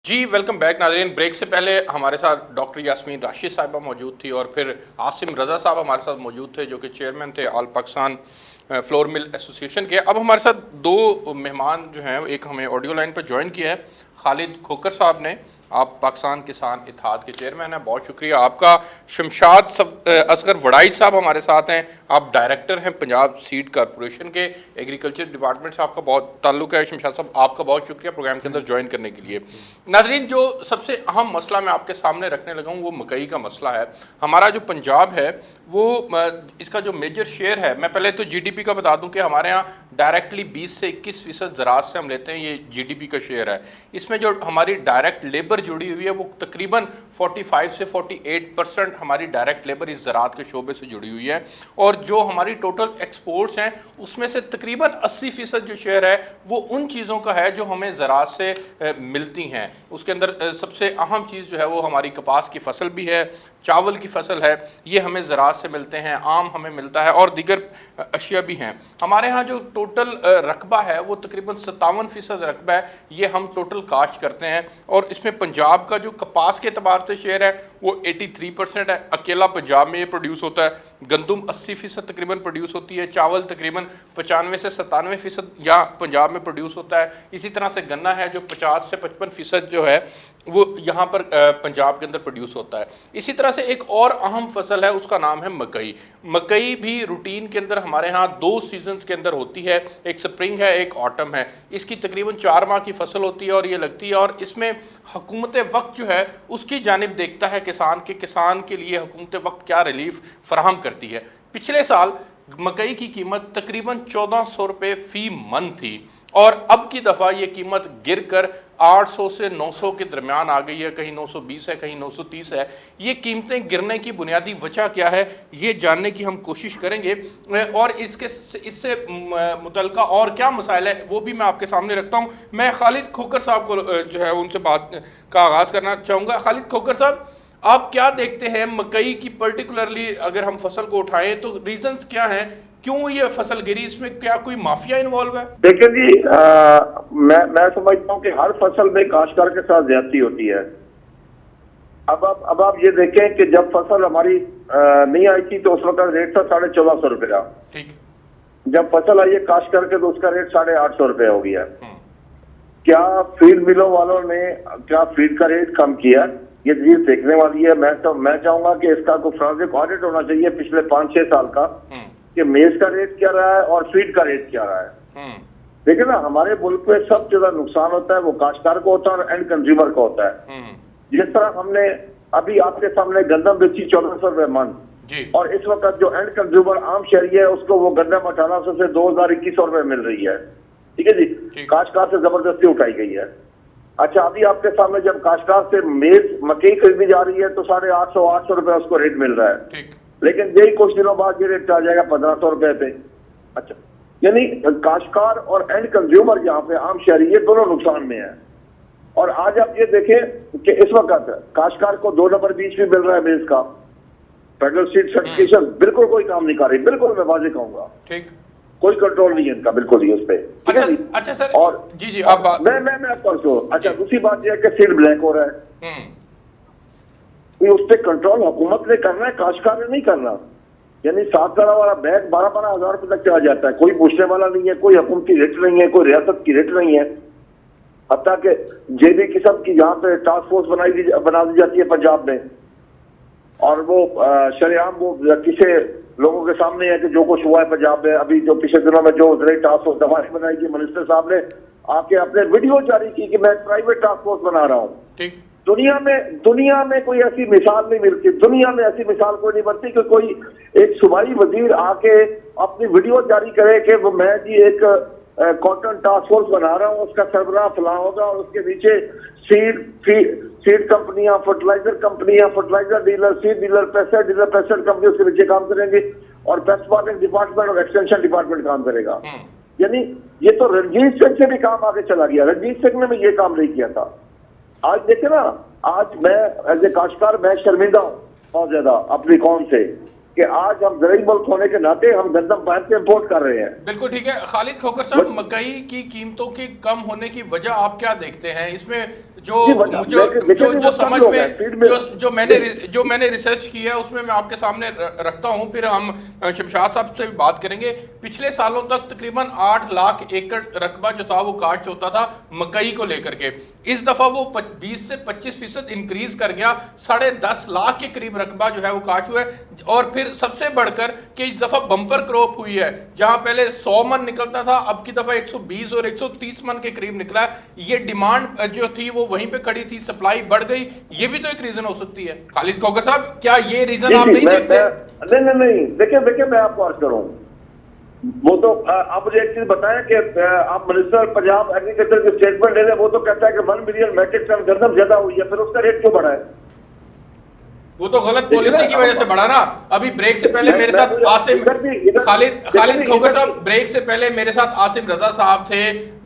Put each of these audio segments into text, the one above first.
जी welcome back नाज़रीन। Break से पहले हमारे साथ डॉक्टर यास्मीन राशिद साहिबा मौजूद थी और फिर आसिम रज़ा साहब हमारे साथ मौजूद थे जो कि चेयरमैन थे all Pakistan flour mill association के। अब हमारे साथ दो मेहमान जो हैं, एक हमें ऑडियो लाइन पर ज्वाइन किया है खालिद खोकर साहब ने। आप पाकिस्तान किसान इत्तेहाद के चेयरमैन हैं, बहुत शुक्रिया आपका। शमशाद असगर वड़ाई साहब हमारे साथ हैं, आप डायरेक्टर हैं पंजाब सीड कॉरपोरेशन के, एग्रीकल्चर डिपार्टमेंट से आपका बहुत ताल्लुक है। शमशाद साहब आपका बहुत शुक्रिया प्रोग्राम के अंदर ज्वाइन करने के लिए। नाज़रीन, जो सबसे अहम मसला मैं आपके सामने रखने लगा हूँ वो मकई का मसला है। हमारा जो पंजाब है वो इसका जो मेजर शेयर है, मैं पहले तो जीडीपी का बता दूं कि हमारे यहाँ डायरेक्टली 20 से 21% ज़राअत से हम लेते हैं, ये जीडीपी का शेयर है। इसमें जो हमारी डायरेक्ट लेबर जुड़ी हुई है वो तकरीबन 45 से 48% हमारी डायरेक्ट लेबर इस ज़राअत के शोबे से जुड़ी हुई है। और जो हमारी टोटल एक्सपोर्ट्स हैं उसमें से तकरीबन 80% जो शेयर है वो उन चीज़ों का है जो हमें ज़राअत से मिलती हैं। उसके अंदर सबसे अहम चीज़ जो है वो हमारी कपास की फसल भी है, चावल की फसल है, ये हमें ज़राअत से मिलते हैं, आम हमें मिलता है और दीगर अशिया भी हैं। हमारे यहाँ जो टोटल रकबा है वो तकरीबन 57% रकबा है, ये हम टोटल काश्त करते हैं। और इसमें पंजाब का जो कपास के अतबार से शेयर है वो 83% है, अकेला पंजाब में ये प्रोड्यूस होता है। गंदम 80% तकरीबन प्रोड्यूस होती है, चावल तकरीबन 95 से 97% यहाँ पंजाब में प्रोड्यूस होता है। इसी तरह से गन्ना है जो 50 से 55% जो है वो यहाँ पर पंजाब के अंदर प्रोड्यूस होता है। इसी तरह से एक और अहम फसल है, उसका नाम है मकई। मकई भी रूटीन के अंदर हमारे यहाँ 2 सीजन्स के अंदर होती है, एक स्प्रिंग है एक ऑटम है। इसकी तकरीबन 4 माह की फसल होती है और ये लगती है, और इसमें हुकूमत वक्त जो है उसकी जानिब देखता है किसान के लिए हुकूमत वक्त क्या रिलीफ फराहम करती है। पिछले साल मकई की कीमत तकरीबन 1400 रुपये फ़ी मन थी और अब की दफ़ा ये कीमत गिर कर 800 से 900 के दरमियान आ गई है, कहीं 920 है कहीं 930 है। ये कीमतें गिरने की बुनियादी वजह क्या है ये जानने की हम कोशिश करेंगे और इससे मुतल्लिका और क्या मसाइल है वो भी मैं आपके सामने रखता हूँ। मैं खालिद खोकर साहब को जो है उनसे बात का आगाज़ करना चाहूँगा। खालिद खोकर साहब, आप क्या देखते हैं मकई की पर्टिकुलरली अगर हम फसल को उठाएं तो रीजंस क्या हैं, क्यों ये फसल गिरी, इसमें क्या कोई माफिया इन्वॉल्व है? देखिए जी, मैं समझता हूँ कि हर फसल में काश्तकार के साथ ज्यादती होती है। अब आप ये देखें कि जब फसल हमारी नहीं आई थी तो उस वक्त रेट था 1450 रुपए का। ठीक। जब फसल आई है काश्तकार के तो उसका रेट 850 रुपए हो गया। क्या फीड मिलों वालों ने क्या फीड का रेट कम किया? ये चीज देखने वाली है। मैं चाहूंगा कि इसका कोई फॉरेंसिक ऑडिट होना चाहिए पिछले 5-6 साल का कि मेज का रेट क्या रहा है और फीड का रेट क्या रहा है। देखिए ना, हमारे मुल्क में सबसे ज्यादा नुकसान होता है वो काश्तकार को होता है और एंड कंज्यूमर को होता है। जिस तरह हमने अभी आपके सामने गंदम बेची 1400 रुपए मन, और इस वक्त जो एंड कंज्यूमर आम शहरी है उसको वो गंदम 1800 से 2000-2100 रुपए मिल रही है। ठीक है जी, काश्तकार से जबरदस्ती उठाई गई है। अच्छा, अभी आपके सामने जब काश्तकार से मेज मकई खरीदी जा रही है तो 850 रुपए उसको रेट मिल रहा है, लेकिन यही कुछ दिनों बाद ये रेट आ जाएगा 1500 रुपए पे। अच्छा, यानी काश्तकार और एंड कंज्यूमर यहाँ पे आम शहरी ये दोनों नुकसान में है। और आज आप ये देखें कि इस वक्त काश्तकार को 2 नंबर बीज भी मिल रहा है मेज का। फेडरल सीड सर्टिफिकेशन बिल्कुल कोई काम नहीं कर रही, बिल्कुल मैं वाजे कहूंगा। ठीक, कोई कंट्रोल नहीं है इनका बिल्कुल ही उस पर। अच्छा सर, और जी आप मैं आपको अच्छा दूसरी बात यह है कि सीड ब्लैक हो रहा है। उस पर कंट्रोल हुकूमत ने करना है, काश्तकार ने नहीं करना। यानी 7 वाला बैग 12-12 हजार रुपए तक चला जाता है, कोई पूछने वाला नहीं है, कोई हुकूमती रेट नहीं है, कोई रियासत की रेट नहीं है। हत्ता कि जेबी किस्म की यहाँ पे टास्क फोर्स बना दी जाती है पंजाब में, और वो शरेआम वो किसी लोगों के सामने है कि जो कुछ हुआ है पंजाब में। अभी जो पिछले दिनों में जो टास्क फोर्स दवाई बनाई थी, मिनिस्टर साहब ने आके अपने वीडियो जारी की कि मैं प्राइवेट टास्क फोर्स बना रहा हूँ। ठीक, दुनिया में कोई ऐसी मिसाल नहीं मिलती, दुनिया में ऐसी मिसाल कोई नहीं बनती कि कोई एक सूबाई वजीर आके अपनी वीडियो जारी करे कि वो मैं जी एक कॉटन टास्क फोर्स बना रहा हूँ, उसका सरबराह फलां होगा और उसके नीचे सीड कंपनियां, फर्टिलाइजर कंपनियां, fertiliser dealer, seed dealer, pesticide dealer, pesticide company उसके नीचे काम करेंगे और पेस्ट मार्केटिंग डिपार्टमेंट और एक्सटेंशन डिपार्टमेंट काम करेगा। यानी ये तो रणजीत सिंह से भी काम आगे चला गया। रणजीत सिंह ने भी ये काम नहीं किया था। आज देखे ना, आज मैं एज ए काश्तकार मैं शर्मिंदा हूँ बहुत ज्यादा अपनी कौम से कि आज हम ज़रूरी मुल्क होने के नाते हम गंदम बाहर से इम्पोर्ट कर रहे हैं। बिल्कुल ठीक है। खालिद खोकर साहब, मकई की कीमतों के कम होने की वजह आप क्या देखते हैं? इसमें जो जी, बता- जो लेकिन जो वो जो सब समझ लोग में हैं, फील्ड में जो मैंने रिसर्च की है उसमें मैं आपके सामने रखता हूं, फिर हम शमशाद साहब से भी बात करेंगे। पिछले सालों तक तकरीबन 8 लाख एकड़ रकबा जो था वो काश्त होता था मकई को लेकर के। इस दफा वो 20 से 25% इंक्रीज कर गया, 10.5 लाख के करीब रकबा जो है वो काश्त हुआ है। और फिर सबसे बढ़कर कि इस दफा बम्पर क्रॉप हुई है, जहां पहले 100 मन निकलता था अब की दफा 120 और 130 मन के करीब निकला है। ये डिमांड जो थी वो वहीं पे खड़ी थी, सप्लाई बढ़ गई, ये भी तो एक रीजन हो सकती है। खालिद खोखर साहब, क्या ये रीजन आप नहीं देखते? नहीं, देखिए मैं आपको अर्ज करूं, वो तो आप मुझे एक चीज बताएं कि आप मिनिस्टर पंजाब एग्रीकल्चर के स्टेटमेंट ले रहे, वो तो कहता है कि 1 मिलियन मैट्रिक टन गंदम ज्यादा हुई है, फिर उसका रेट क्यों बढ़ा है? वो तो गलत पॉलिसी की वजह से बढ़ा ना। अभी ब्रेक से पहले मेरे साथ आसिम खालिद खोखर साहब, ब्रेक से पहले मेरे साथ आसिम रजा साहब थे।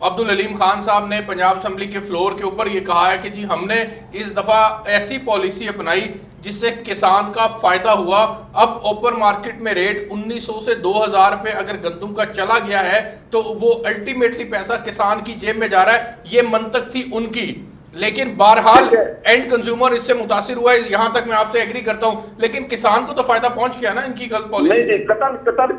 अब्दुल अलीम खान साहब ने पंजाब असेंबली के फ्लोर के ऊपर ये कहा है कि जी हमने इस दफा ऐसी पॉलिसी अपनाई जिससे किसान का फायदा हुआ। अब ओपन मार्केट में रेट 1900 से 2000 रुपए अगर गंदम का चला गया है तो वो अल्टीमेटली पैसा किसान की जेब में जा रहा है। ये मंतक थी उनकी, लेकिन बहरहाल एंड कंज्यूमर इससे मुतासिर हुआ है, यहां तक मैं आपसे एग्री करता हूं, लेकिन किसान को तो फायदा पहुंच गया ना इनकी गलत पॉलिसी। नहीं, कतल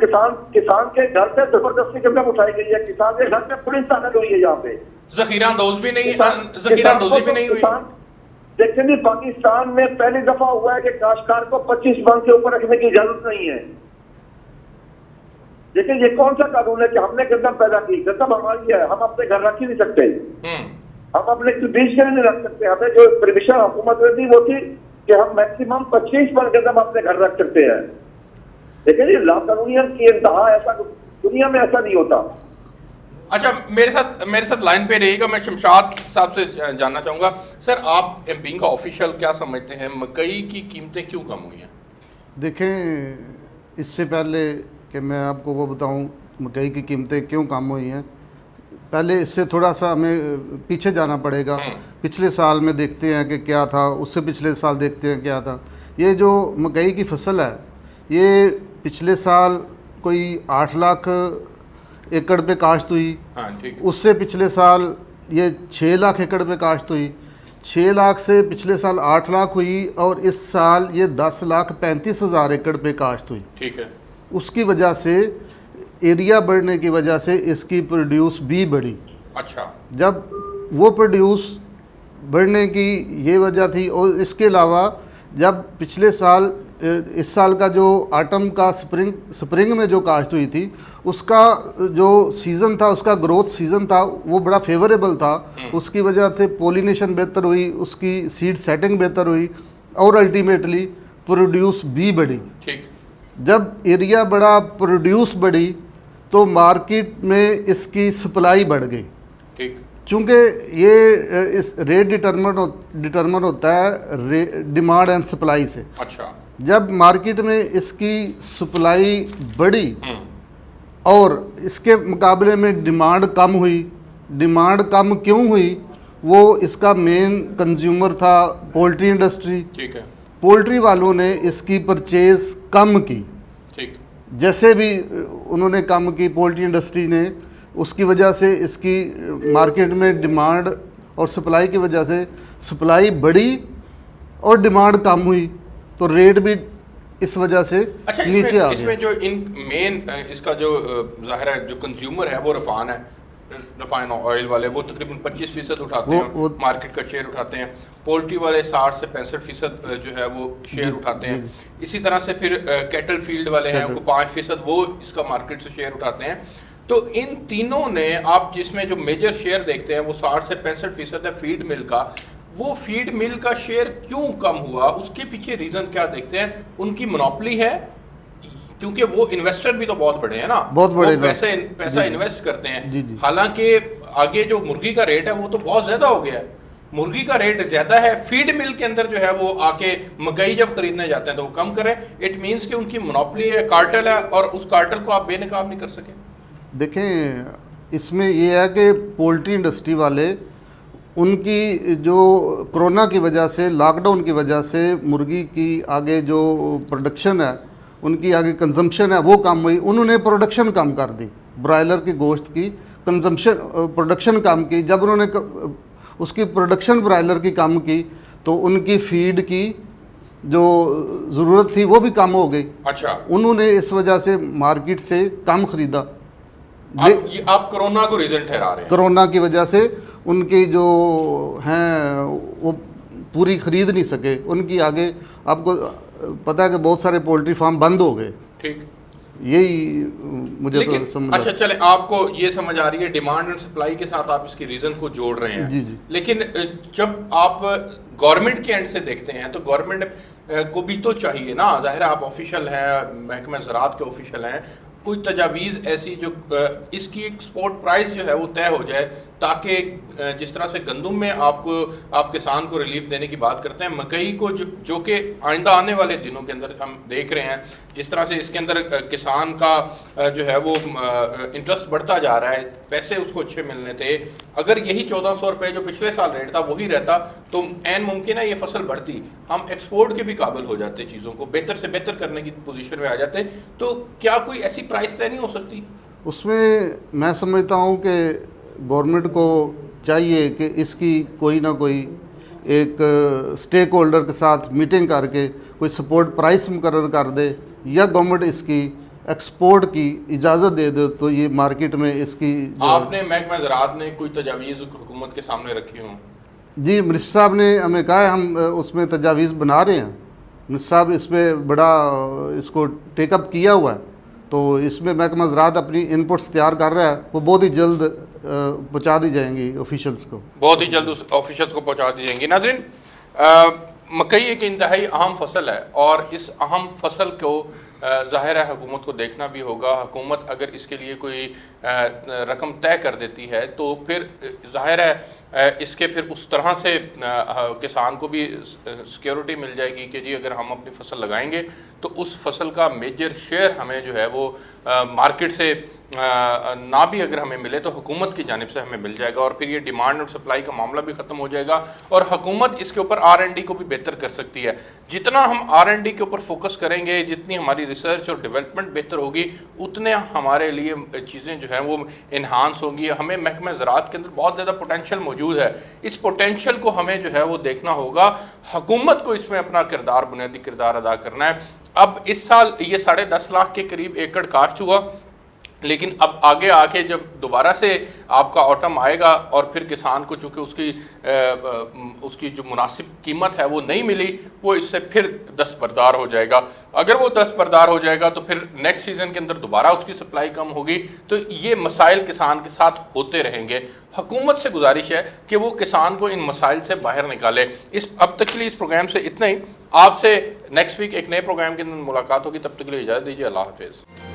किसान के घर से जबरदस्ती कदम उठाई गई है, किसान के घर से पुलिस दाखिल हुई है यहाँ पे, जखीरा अंदोजी भी नहीं हुई। देखिए जी, पाकिस्तान में पहली दफा हुआ है कि काश्तकार को 25 मन से ऊपर रखने की इजाजत नहीं है। देखिए ये कौन सा कानून है कि हमने गंदम पैदा की, गंदम हमारी है, हम अपने घर रख ही नहीं सकते, हम अपने बीच के नहीं रख सकते। हमें जो परमिशन हुकूमत ने दी वो थी कि हम मैक्सिमम 25 मन गंदम अपने घर रख सकते हैं। देखिए जी, लाकानूनियत की इंतहा ऐसा दुनिया में ऐसा नहीं होता। अच्छा, मेरे साथ लाइन पे रहिएगा, मैं शमशाद साहब से जानना चाहूंगा। सर, आप एमपी का ऑफिशियल क्या समझते हैं, मकई की कीमतें क्यों कम हुई हैं? देखें, इससे पहले कि मैं आपको वो बताऊं मकई की कीमतें क्यों कम हुई हैं, पहले इससे थोड़ा सा हमें पीछे जाना पड़ेगा। पिछले साल में देखते हैं कि क्या था, उससे पिछले साल देखते हैं क्या था। ये जो मकई की फसल है ये पिछले साल कोई 8 लाख एकड़ पे काश्त हुई। ठीक। उससे पिछले साल ये 6 लाख एकड़ पे काश्त हुई। 6 लाख से पिछले साल 8 लाख हुई और इस साल ये 10,35,000 एकड़ पे काश्त हुई। ठीक है। उसकी वजह से एरिया बढ़ने की वजह से इसकी प्रोड्यूस भी बढ़ी। अच्छा। जब वो प्रोड्यूस बढ़ने की ये वजह थी, और इसके अलावा जब पिछले साल इस साल का जो आटम का स्प्रिंग में जो काश्त हुई थी उसका जो सीज़न था, उसका ग्रोथ सीज़न था, वो बड़ा फेवरेबल था। उसकी वजह से पोलिनेशन बेहतर हुई, उसकी सीड सेटिंग बेहतर हुई और अल्टीमेटली प्रोड्यूस भी बढ़ी। ठीक। जब एरिया बढ़ा, प्रोड्यूस बढ़ी, तो मार्केट में इसकी सप्लाई बढ़ गई। ठीक। चूँकि ये इस रेट डिटरमन होता है डिमांड एंड सप्लाई से। अच्छा। जब मार्केट में इसकी सप्लाई बढ़ी और इसके मुकाबले में डिमांड कम हुई, डिमांड कम क्यों हुई, वो इसका मेन कंज्यूमर था पोल्ट्री इंडस्ट्री। ठीक है। पोल्ट्री वालों ने इसकी परचेज कम की। ठीक। जैसे भी उन्होंने कम की पोल्ट्री इंडस्ट्री ने, उसकी वजह से इसकी मार्केट में डिमांड और सप्लाई की वजह से सप्लाई बढ़ी और डिमांड कम हुई, तो रेट भी इस वजह से अच्छा, नीचे आ गया। इसमें जो इन मेन इसका जो जाहिर है जो कंज्यूमर है वो रिफाइन ऑयल वाले वो तकरीबन 25% उठाते हैं, मार्केट का शेयर उठाते हैं। पोल्ट्री वाले 60 से 65% जो है वो शेयर उठाते हैं। इसी तरह से फिर कैटल फील्ड वाले हैं उनको 5% वो इसका मार्केट से शेयर उठाते हैं। तो इन तीनों ने आप जिसमें जो मेजर शेयर देखते हैं वो 60 से 65% है फीड मिल का। वो फीड मिल का शेयर क्यों कम हुआ, उसके पीछे रीजन क्या देखते हैं? उनकी मोनोपोली है, क्योंकि वो इन्वेस्टर भी तो बहुत बड़े हैं ना, बहुत बड़े पैसा इन्वेस्ट करते हैं। हालांकि आगे जो मुर्गी का रेट है वो तो बहुत ज्यादा हो गया है, मुर्गी का रेट ज्यादा है, फीड मिल के अंदर जो है वो आके मकई जब खरीदने जाते हैं तो वो कम करें। इट मीन्स कि उनकी मोनोपोली है, कार्टेल है, और उस कार्टेल को आप बेनकाब नहीं कर सके। देखें, इसमें ये है कि पोल्ट्री इंडस्ट्री वाले, उनकी जो कोरोना की वजह से, लॉकडाउन की वजह से मुर्गी की आगे जो प्रोडक्शन है, उनकी आगे कंजम्पशन है वो कम हुई। उन्होंने प्रोडक्शन कम कर दी, ब्रायलर की गोश्त की कंजम्पशन प्रोडक्शन कम की। जब उन्होंने उसकी प्रोडक्शन ब्रायलर की कम की, तो उनकी फीड की जो ज़रूरत थी वो भी कम हो गई। अच्छा, उन्होंने इस वजह से मार्केट से कम ख़रीदा। आप कोरोना को रीजन ठहरा रहे हैं? कोरोना की वजह से उनकी जो हैं वो पूरी ख़रीद नहीं सके। उनकी आगे आपको पता है कि बहुत सारे पोल्ट्री फार्म बंद हो गए। ठीक, यही मुझे लेकिन तो समझ अच्छा चले, आपको ये समझ आ रही है डिमांड एंड सप्लाई के साथ आप इसकी रीजन को जोड़ रहे हैं। जी जी। लेकिन जब आप गवर्नमेंट के एंड से देखते हैं तो गवर्नमेंट को भी तो चाहिए ना, जाहिर है आप ऑफिशियल हैं, महकमा ज़राअत के ऑफिशियल हैं, कोई तजावीज़ ऐसी जो इसकी एक्सपोर्ट प्राइस जो है वो तय हो जाए, ताकि जिस तरह से गंदम में आपको आप किसान को रिलीफ देने की बात करते हैं, मकई को जो कि आइंदा आने वाले दिनों के अंदर हम देख रहे हैं जिस तरह से इसके अंदर किसान का जो है वो इंटरेस्ट बढ़ता जा रहा है, पैसे उसको अच्छे मिलने थे। अगर यही 1400 रुपये जो पिछले साल रेट था वही रहता तो ऐन मुमकिन है ये फसल बढ़ती, हम एक्सपोर्ट के भी काबिल हो जाते, चीज़ों को बेहतर से बेहतर करने की पोजीशन में आ जाते। तो क्या कोई ऐसी प्राइस तय नहीं हो सकती? उसमें मैं समझता हूँ कि गवर्नमेंट को चाहिए कि इसकी कोई ना कोई एक स्टेक होल्डर के साथ मीटिंग करके कोई सपोर्ट प्राइस मुकर्रर कर दे, या गवर्नमेंट इसकी एक्सपोर्ट की इजाज़त दे दे, तो ये मार्केट में इसकी आपने महकमा ज़राअत ने कोई तजावीज़ हुकूमत के सामने रखी हों? जी, मिनिस्टर साहब ने हमें कहा है, हम उसमें तजावीज़ बना रहे हैं। मिनिस्टर साहब इसमें बड़ा इसको टेकअप किया हुआ है, तो इसमें महकमा ज़राअत अपनी इनपुट्स तैयार कर रहा है, वो बहुत ही जल्द पहुँचा दी जाएंगी ऑफिशियल्स को, बहुत ही जल्द उस ऑफिशियल्स को पहुँचा दी जाएंगी। नाज़रीन, मकई एक इंतहाई अहम फसल है और इस अहम फसल को ज़ाहिर है हुकूमत को देखना भी होगा। हुकूमत अगर इसके लिए कोई रकम तय कर देती है तो फिर ज़ाहिर है इसके फिर उस तरह से किसान को भी सिक्योरिटी मिल जाएगी कि जी अगर हम अपनी फसल लगाएंगे तो उस फसल का मेजर शेयर हमें जो है वो मार्केट से ना भी अगर हमें मिले तो हुकूमत की जानिब से हमें मिल जाएगा, और फिर ये डिमांड और सप्लाई का मामला भी ख़त्म हो जाएगा और हुकूमत इसके ऊपर R&D को भी बेहतर कर सकती है। जितना हम R&D के ऊपर फोकस करेंगे, जितनी हमारी रिसर्च और डेवलपमेंट बेहतर होगी, उतने हमारे लिए चीज़ें जो हैं वो इन्हांस होंगी। हमें महकमा ज़राअत के अंदर बहुत ज़्यादा पोटेंशियल मौजूद है, इस पोटेंशियल को हमें जो है वो देखना होगा, हुकूमत को इसमें अपना किरदार, बुनियादी किरदार अदा करना है। अब इस साल ये 10.5 लाख के करीब एकड़ काश्त हुआ, लेकिन अब आगे आके जब दोबारा से आपका ऑटम आएगा और फिर किसान को चूँकि उसकी जो मुनासिब कीमत है वो नहीं मिली, वो इससे फिर दस्तबरदार हो जाएगा। अगर वो दस्तबरदार हो जाएगा तो फिर नेक्स्ट सीज़न के अंदर दोबारा उसकी सप्लाई कम होगी। तो ये मसाइल किसान के साथ होते रहेंगे। हुकूमत से गुजारिश है कि वो किसान को इन मसाइल से बाहर निकाले। अब तक के लिए इस प्रोग्राम से इतना ही। आपसे नेक्स्ट वीक एक नए प्रोग्राम के अंदर मुलाकात होगी, तब तक के लिए इजाज़त दीजिए। अल्लाह हाफिज़।